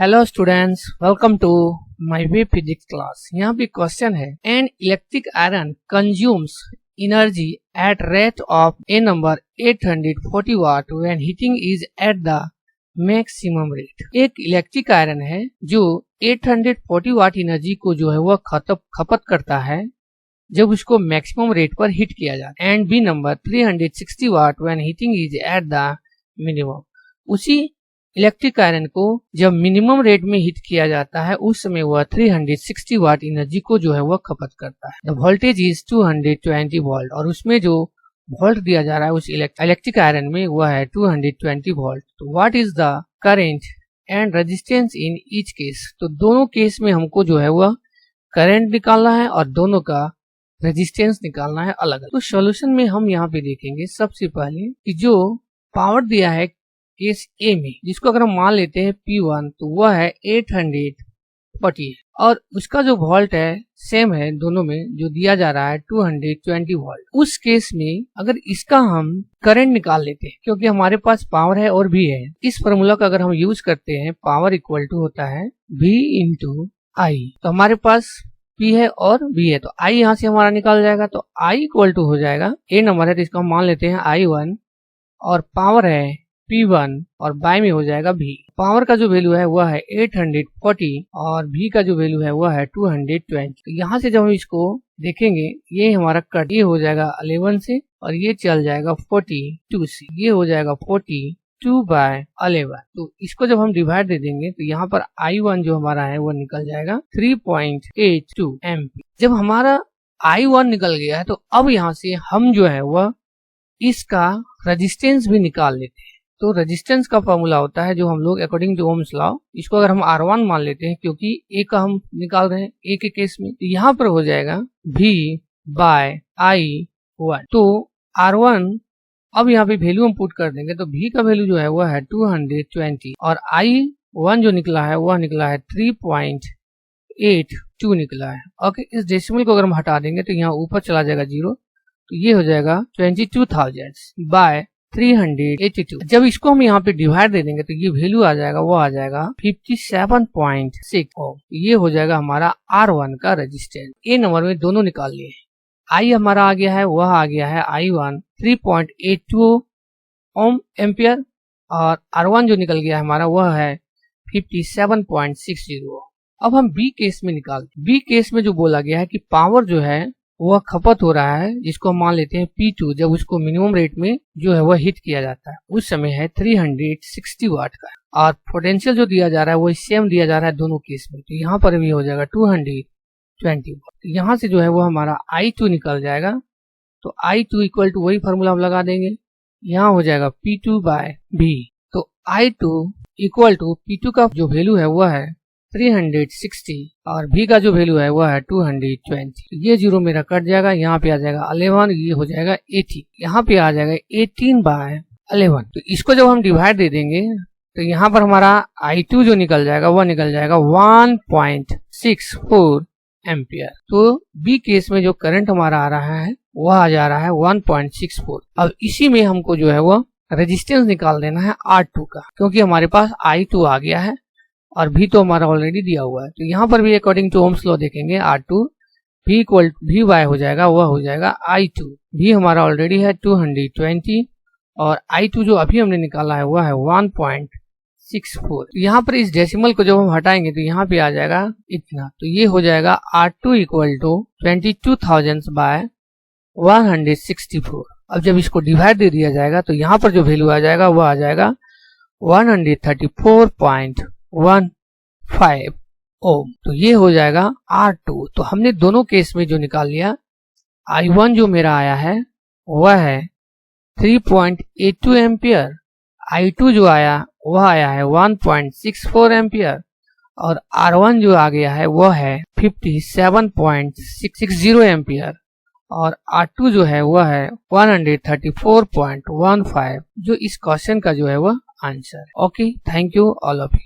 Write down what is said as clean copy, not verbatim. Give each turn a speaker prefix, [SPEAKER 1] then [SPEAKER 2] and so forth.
[SPEAKER 1] Hello students, welcome to my way physics class. यहाँ पे question है, an electric iron consumes energy at rate of a number 840 watt when heating is at the maximum rate. एक electric iron है जो 840 वाट energy को जो है वह खपत करता है जब उसको मैक्सिमम रेट पर हीट किया जाता है। And b number 360 watt when heating is at the minimum. उसी इलेक्ट्रिक आयरन को जब मिनिमम रेट में हीट किया जाता है उस समय वह 360 वाट एनर्जी को जो है वह खपत करता है। द वोल्टेज इज 220 वोल्ट और उसमें जो वोल्ट दिया जा रहा है उस इलेक्ट्रिक आयरन में वह है 220 वोल्ट। तो what is the current and resistance in each case. तो दोनों केस में हमको जो है वह करंट निकालना है और दोनों का रेजिस्टेंस निकालना है अलग अलग। तो सॉल्यूशन में हम यहाँ पे देखेंगे सबसे पहले कि जो पावर दिया है केस ए में, जिसको अगर हम मान लेते हैं P1 तो वह है 840 और उसका जो वोल्ट है सेम है दोनों में, जो दिया जा रहा है 220 वोल्ट। उस केस में अगर इसका हम करंट निकाल लेते हैं, क्योंकि हमारे पास पावर है और भी है, इस फॉर्मूला का अगर हम यूज करते हैं पावर इक्वल टू होता है V इंटू आई। तो हमारे पास P है और V है तो I यहाँ से हमारा निकाल जाएगा। तो I इक्वल टू हो जाएगा, A नंबर है तो इसको हम मान लेते हैं I1 और पावर है P1 और बाय में हो जाएगा V। पावर का जो वैल्यू है वह है 840 और V का जो वैल्यू है वह है 220। तो यहाँ से जब हम इसको देखेंगे ये हमारा कट, ये हो जाएगा 11 से और ये चल जाएगा 42 से, ये हो जाएगा 42 बाय 11। तो इसको जब हम डिवाइड दे देंगे तो यहाँ पर I1 जो हमारा है वो निकल जाएगा 3.82 एम्पीयर। जब हमारा I1 निकल गया है तो अब यहाँ से हम जो है वह इसका रेजिस्टेंस भी निकाल लेते हैं। तो रेजिस्टेंस का फॉर्मूला होता है जो हम लोग अकॉर्डिंग टू ओम्स लॉ, इसको अगर हम R1 मान लेते हैं क्योंकि ए का हम निकाल रहे हैं ए के केस में, तो यहाँ पर हो जाएगा V बाय I1। तो R1 अब यहाँ पे वैल्यू हम पुट कर देंगे तो V का वैल्यू जो है वह है 220 और I1 जो निकला है वह निकला है 3.82 निकला है। ओके, इस डेसिमल को अगर हम हटा देंगे तो यहाँ ऊपर चला जाएगा 0, तो ये हो जाएगा 22,000 बाय 382। जब इसको हम यहाँ पे डिवाइड दे देंगे तो ये वैल्यू आ जाएगा, वो आ जाएगा 57.6 ओम। ये हो जाएगा हमारा R1 का रेजिस्टेंस। ए नंबर में दोनों निकाल लिए। I हमारा आ गया है, वह आ गया है I1 3.82 ओम एम्पियर और R1 जो निकल गया है हमारा वह है 57.60। अब हम B केस में निकालते हैं। B केस में जो बोला गया है कि पावर जो है वह खपत हो रहा है, जिसको हम मान लेते हैं P2, जब उसको मिनिमम रेट में जो है वह हिट किया जाता है उस समय है 360 वाट का और पोटेंशियल जो दिया जा रहा है वही सेम दिया जा रहा है दोनों केस में। तो यहाँ पर भी हो जाएगा 220 वाट। यहाँ से जो है वो हमारा I2 निकल जाएगा। तो I2 इक्वल टू वही फॉर्मूला हम लगा देंगे, यहाँ हो जाएगा P2 बाय V। तो I2 इक्वल टू P2 का जो वैल्यू है वह है 360 और V का जो वैल्यू है वह है 220। ये 0 मेरा कट जाएगा, यहाँ पे आ जाएगा 11, ये हो जाएगा 80, यहाँ पे आ जाएगा 18 बाय 11। तो इसको जब हम डिवाइड दे देंगे तो यहाँ पर हमारा I2 जो निकल जाएगा वह निकल जाएगा 1.64 एम्पियर। तो B केस में जो करंट हमारा आ रहा है वह आ जा रहा है 1.64। अब इसी में हमको जो है वह रेजिस्टेंस निकाल देना है R2 का, क्योंकि हमारे पास I2 आ गया है और V तो हमारा ऑलरेडी दिया हुआ है। तो यहाँ पर भी अकॉर्डिंग टू ओम्स लॉ देखेंगे R2 V equal V bye हो जाएगा, वह हो जाएगा I2। V हमारा ऑलरेडी है 220 और I2 जो अभी हमने निकाला है वह है 1.64। तो यहाँ पर इस डेसिमल को जब हम हटाएंगे तो यहाँ पे आ जाएगा इतना। तो ये हो जाएगा R2 इक्वल टू 22,000 बाय 164। अब जब इसको डिवाइड दे दिया जाएगा तो यहाँ पर जो वैल्यू आ जाएगा वह आ जाएगा 134.15 ओम। तो ये हो जाएगा R2। तो हमने दोनों केस में जो निकाल लिया, I1 जो मेरा आया है वह है 3.82 एम्पियर, I2 जो आया वह आया है 1.64 एम्पियर और R1 जो आ गया है वह है 57.60 एम्पियर और R2 जो है वह है 134.15, जो इस क्वेश्चन का जो है वह आंसर है। Okay, thank you all of you.